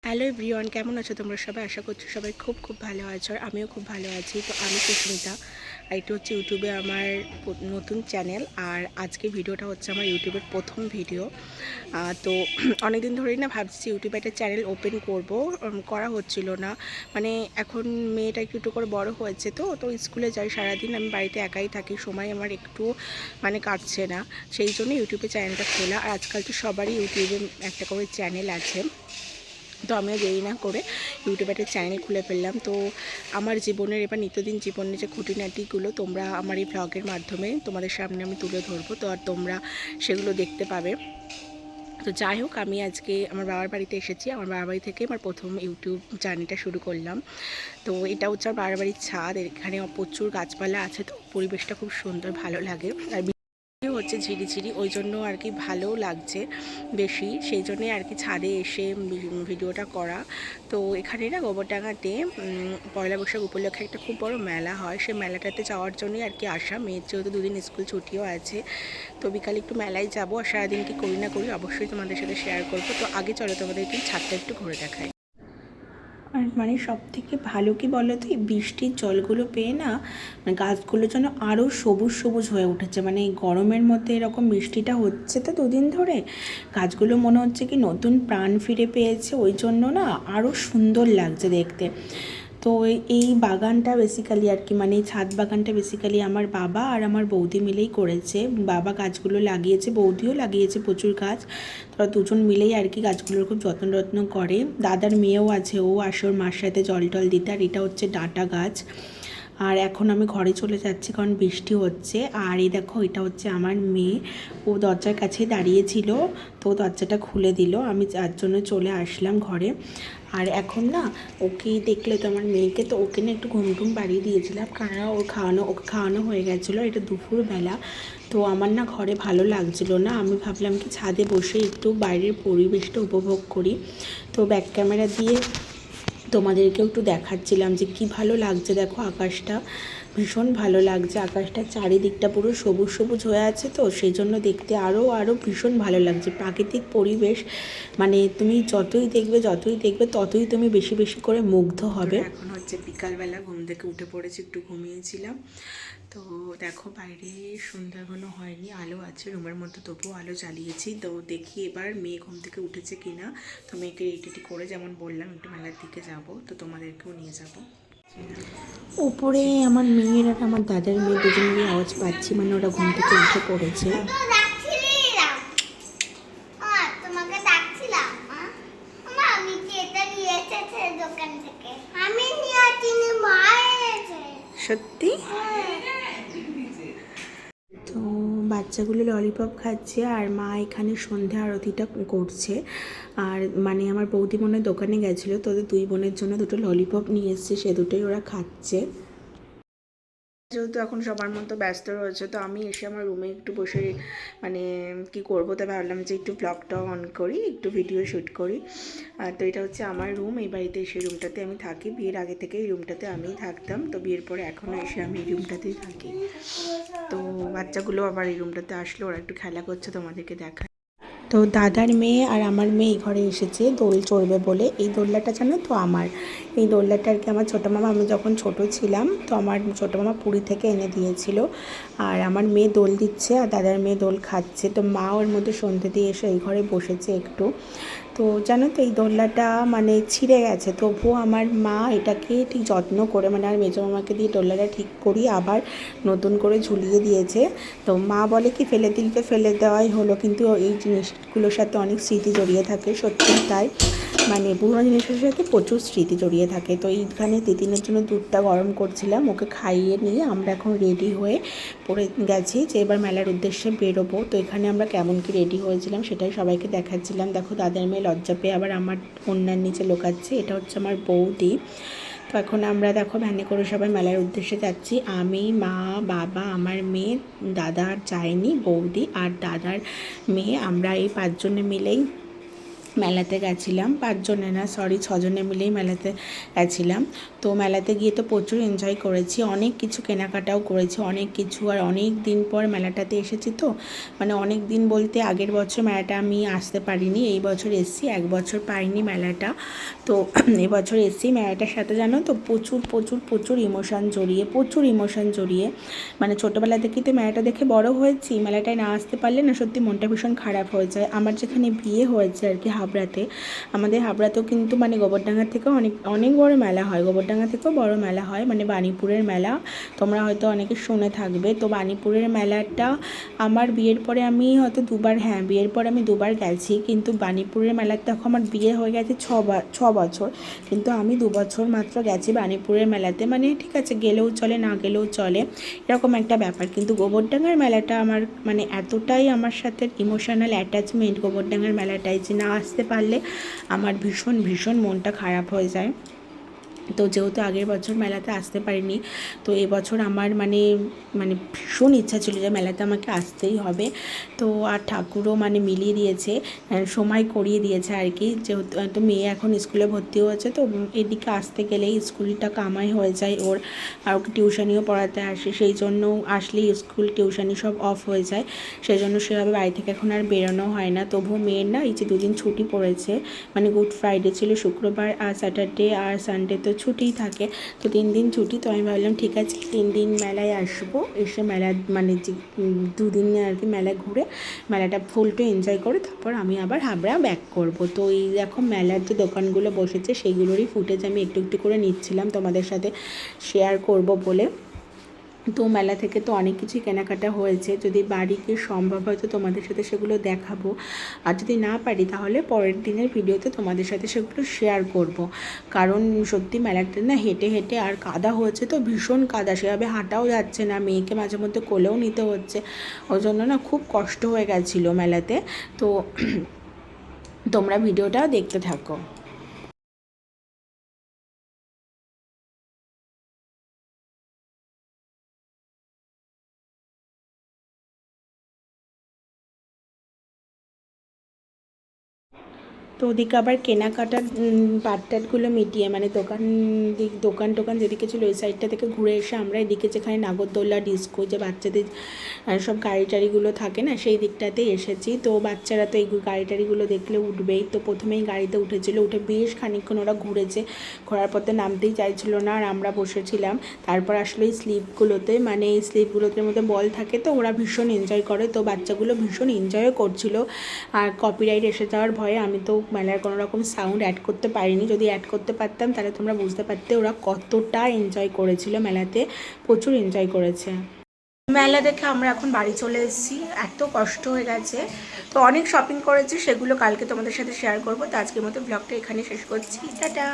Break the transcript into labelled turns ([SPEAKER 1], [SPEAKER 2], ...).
[SPEAKER 1] Hello everyone, কেমন আছো তোমরা সবাই? আশা করছি সবাই খুব খুব ভালো আছো, আর আমিও খুব ভালো আছি। তো আমি সুস্মিতা, আর এটা হচ্ছে ইউটিউবে আমার নতুন চ্যানেল। আর আজকে ভিডিওটা হচ্ছে আমার ইউটিউবের প্রথম ভিডিও। তো অনেক দিন ধরেই না ভাবছি ইউটিউবে একটা চ্যানেল ওপেন করব, করা হচ্ছিল না। মানে এখন মেয়েটা একটু একটু করে বড় হয়েছে, তো তো স্কুলে যাই সারাদিন, আমি বাড়িতে একাই থাকি, সময় আমার একটু মানে কাটছে না। সেই জন্য ইউটিউবে চ্যানেলটা খোলা। আর আজকাল তো সবারই ইউটিউবে একটা করে চ্যানেল আছে। তো আমিও দেরি না করে ইউটিউবে একটা চ্যানেল খুলে ফেললাম। তো আমার জীবনের এবার নিত্যদিন জীবনের যে খুঁটিনাটিগুলো তোমরা আমার এই ব্লগের মাধ্যমে তোমাদের সামনে আমি তুলে ধরবো, তো আর তোমরা সেগুলো দেখতে পাবে। তো যাই হোক, আমি আজকে আমার বাবার বাড়িতে এসেছি। আমার বাবার বাড়ি থেকে আমার প্রথম ইউটিউব জার্নিটা শুরু করলাম। তো এটা হচ্ছে আমার বাবার বাড়ির ছাদ, এখানে প্রচুর গাছপালা আছে, তো পরিবেশটা খুব সুন্দর, ভালো লাগে। আর হচ্ছে ঝিরিঝিরি, ওই জন্য আর কি ভালো লাগছে বেশি, সেই জন্যই আর কি ছাদে এসে ভিডিওটা করা। তো এখানে না গোবরডাঙ্গাতে পয়লা বৈশাখ উপলক্ষে একটা খুব বড় মেলা হয়, সেই মেলাটাতে যাওয়ার জন্যই আর কি আসা। মেয়ের যেহেতু দুদিন স্কুল ছুটিও আছে, তো বিকালে একটু মেলায় যাবো। আর সারাদিন কি করি না করি অবশ্যই তোমাদের সাথে শেয়ার করবো। তো আগে চলো তোমাদেরকে ছাদটা একটু ঘুরে দেখাই। আর মানে সবথেকে ভালো কি বলো তো, এই বৃষ্টির জলগুলো পেয়ে না মানে গাছগুলো যেন আরও সবুজ সবুজ হয়ে উঠেছে। মানে এই গরমের মধ্যে এরকম বৃষ্টিটা হচ্ছে তো দুদিন ধরে, গাছগুলো মনে হচ্ছে কি নতুন প্রাণ ফিরে পেয়েছে, ওই জন্য না আরও সুন্দর লাগছে দেখতে। তো এই বাগানটা বেসিক্যালি আর কি, মানে এই ছাদ বাগানটা বেসিক্যালি আমার বাবা আর আমার বৌদি মিলেই করেছে। বাবা গাছগুলো লাগিয়েছে, বৌদিও লাগিয়েছে প্রচুর গাছ। তোরা দুজন মিলেই আর কি গাছগুলোর খুব যত্ন করে। দাদার মেয়েও আছে, ও আসে ওর মার সাথে জল টল দিতে। আর এটা হচ্ছে ডাঁটা গাছ। আর এখন আমি ঘরে চলে যাচ্ছি কারণ বৃষ্টি হচ্ছে। আর এই দেখো, এটা হচ্ছে আমার মেয়ে, ও দরজার কাছে দাঁড়িয়েছিল, তো দরজাটা খুলে দিল, আমি যার জন্য চলে আসলাম ঘরে। আর এখন না ওকে দেখলে তো আমার মেয়েকে, তো ওকে না একটু ঘুম টুম বাড়িয়ে দিয়েছিলাম, কারণ ওকে খাওয়ানো হয়ে গেছিলো, এটা দুপুরবেলা। তো আমার না ঘরে ভালো লাগছিল না, আমি ভাবলাম কি ছাদে বসে একটু বাইরের পরিবেশটা উপভোগ করি। তো ব্যাক ক্যামেরা দিয়ে তোমাদেরকেও একটু দেখাচ্ছিলাম যে কি ভালো লাগছে। দেখো আকাশটা ভীষণ ভালো লাগছে, আকাশটা চারিদিকটা পুরো সবুজ সবুজ হয়ে আছে, তো সেই জন্য দেখতে আরও ভীষণ ভালো লাগছে প্রাকৃতিক পরিবেশ। মানে তুমি যতই দেখবে ততই তুমি বেশি বেশি করে মুগ্ধ হবে। এখন হচ্ছে বিকালবেলা, ঘুম থেকে উঠে পড়েছি, একটু ঘুমিয়েছিলাম। তো দেখো বাইরে সন্ধ্যা এখনো হয়নি, আলো আছে রুমের মধ্যে, তবুও আলো জ্বালিয়েছি। তো দেখি এবার মেয়ে ঘুম থেকে উঠেছে কিনা। তো মেয়েকে রেডি করে, যেমন বললাম একটু মেলার দিকে যাব, তো তোমাদেরকেও নিয়ে যাব। ওপরে আমার মেয়ের আর আমার দাদার মেয়ে দুজনেরই আওয়াজ পাচ্ছি, মানে ওরা ঘুম থেকে উঠে পড়েছে। সত্যি? তো বাচ্চাগুলো ললিপপ খাচ্ছে, আর মা এখানে সন্ধ্যা আরতিটা করছে। আর মানে আমার বৌদি মনে হয় দোকানে গেছিলো, তো ওদের দুই বোনের জন্য দুটো ললিপপ নিয়ে এসছে, সে দুটোই ওরা খাচ্ছে। যেহেতু এখন সবার মতো ব্যস্ত রয়েছে, তো আমি এসে আমার রুমে একটু বসে মানে কি করবো, তো ভাবলাম যে একটু ব্লগটা অন করি, একটু ভিডিও শ্যুট করি। তো এটা হচ্ছে আমার রুম, এই বাড়িতে এসে রুমটাতে আমি থাকি। বিয়ের আগে থেকে এই রুমটাতে আমিই থাকতাম, তো বিয়ের পরে এখনও এসে আমি এই রুমটাতেই থাকি। তো বাচ্চাগুলো আবার এই রুমটাতে আসলো, ওরা একটু খেলা করছে, তোমাদেরকে দেখা। তো দাদার মেয়ে আর আমার মেয়ে এই ঘরে এসেছে দোল চড়বে বলে। এই দোলনাটা জানো তো আমার, এই দোলনাটা আর কি আমার ছোটো মামা, আমি যখন ছোট ছিলাম তো আমার ছোটো মামা পুরী থেকে এনে দিয়েছিল। আর আমার মেয়ে দোল দিচ্ছে আর দাদার মেয়ে দোল খাচ্ছে। তো মা ওর মধ্যে সন্ধ্যে দিয়ে এসে এই ঘরে বসেছে একটু। তো জানো তো এই দোলনাটা মানে ছিঁড়ে গেছে, তবুও আমার মা এটাকে ঠিক যত্ন করে, মানে আর মেজো মামাকে দিয়ে দোলনাটা ঠিক করি আবার নতুন করে ঝুলিয়ে দিয়েছে। তো মা বলে কি ফেলে দিলে ফেলে দেওয়াই হলো, কিন্তু এই জিনিসগুলোর সাথে অনেক স্মৃতি জড়িয়ে থাকে, সত্যিই তাই। মানে পুরোনো জিনিসের সাথে প্রচুর স্মৃতি জড়িয়ে থাকে। তো এইখানে তিতিনের জন্য দুধটা গরম করছিলাম, ওকে খাইয়ে নিয়ে আমরা এখন রেডি হয়ে পড়ে গেছি যে এবার মেলার উদ্দেশ্যে বেরোবো। তো এখানে আমরা কেমন কি রেডি হয়েছিলাম সেটাই সবাইকে দেখাচ্ছিলাম। দেখো দাদার মেয়ে লজ্জা পেয়ে আবার আমার ওড়নার নিচে লুকাচ্ছে, এটা হচ্ছে আমার বৌদি। তো এখন আমরা দেখো ভ্যানে করে সবাই মেলার উদ্দেশ্যে যাচ্ছি, আমি, মা, বাবা, আমার মেয়ে, দাদা আর যায়নি, বৌদি আর দাদার মেয়ে, আমরা এই পাঁচজনে মিলেই মেলাতে গেছিলাম, 5 জনে না সরি 6 জনে মিলেই মেলাতে গেছিলাম। তো মেলাতে গিয়ে তো প্রচুর এনজয় করেছি, অনেক কিছু কেনাকাটাও করেছি, অনেক কিছু। আর অনেক দিন পর মেলাটাতে এসেছি, তো মানে অনেক দিন বলতে আগের বছর মেলাটা আমি আসতে পারিনি, এই বছর এসেছি, 1 বছর পাইনি মেলাটা। তো এবছর এসেছি মেলাটার সাথে, জানো তো প্রচুর প্রচুর প্রচুর ইমোশান জড়িয়ে মানে ছোটোবেলা থেকেই তো মেলাটা দেখে বড় হয়েছি, মেলাটায় না আসতে পারলে না সত্যি মনটা ভীষণ খারাপ হয়ে যায়। আমার যেখানে বিয়ে হয়েছে আর কি হাবড়াতে, আমাদের হাবড়াতেও কিন্তু মানে গোবরডাঙ্গার থেকেও অনেক অনেক বড় মেলা হয়, গোবরডাঙ্গা থেকেও বড় মেলা হয়, মানে বাণীপুরের মেলা। তোমরা হয়তো অনেকে শুনে থাকবে। তো বাণীপুরের মেলাটা আমার বিয়ের পরে আমি হয়তো দুবার, হ্যাঁ বিয়ের পরে আমি দুবার গেছি, কিন্তু বাণীপুরের মেলাতে দেখো আমার বিয়ে হয়ে গেছে 6 বছর, কিন্তু আমি 2 বছর মাত্র গেছি বাণীপুরের মেলাতে। মানে ঠিক আছে গেলেও চলে না গেলেও চলে এরকম একটা ব্যাপার, কিন্তু গোবরডাঙ্গার মেলাটা আমার মানে এতটাই আমার সাথে ইমোশনাল অ্যাটাচমেন্ট গোবরডাঙ্গার মেলাটায় যে না আসতে পারলে আমার ভীষণ ভীষণ মনটা খারাপ হয়ে যায়। তো যেহেতু আগের বছর মেলাতে আসতে পারিনি, তো এবছর আমার মানে মানে ভীষণ ইচ্ছা ছিল যে মেলাতে আমাকে আসতেই হবে। তো আর ঠাকুরও মানে মিলিয়ে দিয়েছে, সময় করিয়ে দিয়েছে আর কি, যেহেতু তো মেয়ে এখন স্কুলে ভর্তি হয়েছে, তো এদিকে আসতে গেলেই স্কুলটা কামাই হয়ে যায় ওর, আর ওকে টিউশনিও পড়াতে আসে, সেই জন্য আসলেই স্কুল টিউশনি সব অফ হয়ে যায়, সেই জন্য সেভাবে বাড়ি থেকে এখন আর বেরোনো হয় না। তবুও মেয়ের না এই যে 2 দিন ছুটি পড়েছে, মানে গুড ফ্রাইডে ছিল শুক্রবার আর স্যাটারডে আর সানডে তো ছুটিই থাকে, তো 3 দিন ছুটি। তো আমি ভাবলাম ঠিক আছে 3 দিন মেলায় আসবো, এসে মেলা মানে যে 2 দিন আর কি মেলা ঘুরে মেলাটা ফুলটা এনজয় করে তারপর আমি আবার হাবড়া ব্যাক করব। তো এই দেখো মেলার যে দোকানগুলো বসেছে সেইগুলোরই ফুটেজ আমি একটু একটু করে নিচ্ছিলাম তোমাদের সাথে শেয়ার করব বলে। তো মেলা থেকে তো অনেক কিছুই কেনাকাটা হয়েছে, যদি বাড়ি গিয়ে সম্ভব হয় তো তোমাদের সাথে সেগুলো দেখাবো, আর যদি না পারি তাহলে পরের দিনের ভিডিওতে তোমাদের সাথে সেগুলো শেয়ার করব। কারণ সত্যি মেলাতে না হেঁটে হেঁটে আর কাদা হয়েছে, তো ভীষণ কাদা, সেভাবে হাঁটাও যাচ্ছে না, মেয়েকে মাঝে মধ্যে কোলেও নিতে হচ্ছে, ওই জন্য না খুব কষ্ট হয়ে গেছিলো মেলাতে। তো তোমরা ভিডিওটা দেখতে থাকো। তো ওদিকে আবার কেনাকাটার পাটটাটগুলো মিটিয়ে মানে দোকান টোকান যেদিকে ছিল ওই সাইডটা থেকে ঘুরে এসে আমরা এদিকে যেখানে নাগরদোল্লা ডিস্কো যে বাচ্চাদের সব গাড়ি টাড়িগুলো থাকে না সেই দিকটাতেই এসেছি। তো বাচ্চারা তো এই গাড়ি টাড়িগুলো দেখলে উঠবেই, তো প্রথমেই গাড়িতে উঠেছিল, উঠে বেশ খানিকক্ষণ ওরা ঘুরেছে, ঘোরার পথে নামতেই চাইছিল না, আর আমরা বসেছিলাম। তারপর আসলে এই স্লিপগুলোতে মানে এই স্লিপগুলোতে মধ্যে বল থাকে, তো ওরা ভীষণ এনজয় করে, তো বাচ্চাগুলো ভীষণ এনজয়ও করছিল। আর কপিরাইট এসে যাওয়ার ভয়ে আমি তো মেলার কোনো রকম সাউন্ড অ্যাড করতে পারিনি, যদি অ্যাড করতে পারতাম তাহলে তোমরা বুঝতে পারতে ওরা কতটা এনজয় করেছিল, মেলাতে প্রচুর এনজয় করেছে। মেলা দেখে আমরা এখন বাড়ি চলে এসেছি, এত কষ্ট হয়ে গেছে, তো অনেক শপিং করেছি, সেগুলো কালকে তোমাদের সাথে শেয়ার করবো। তো আজকের মতো ব্লগটা এখানে শেষ করছি, টাটা।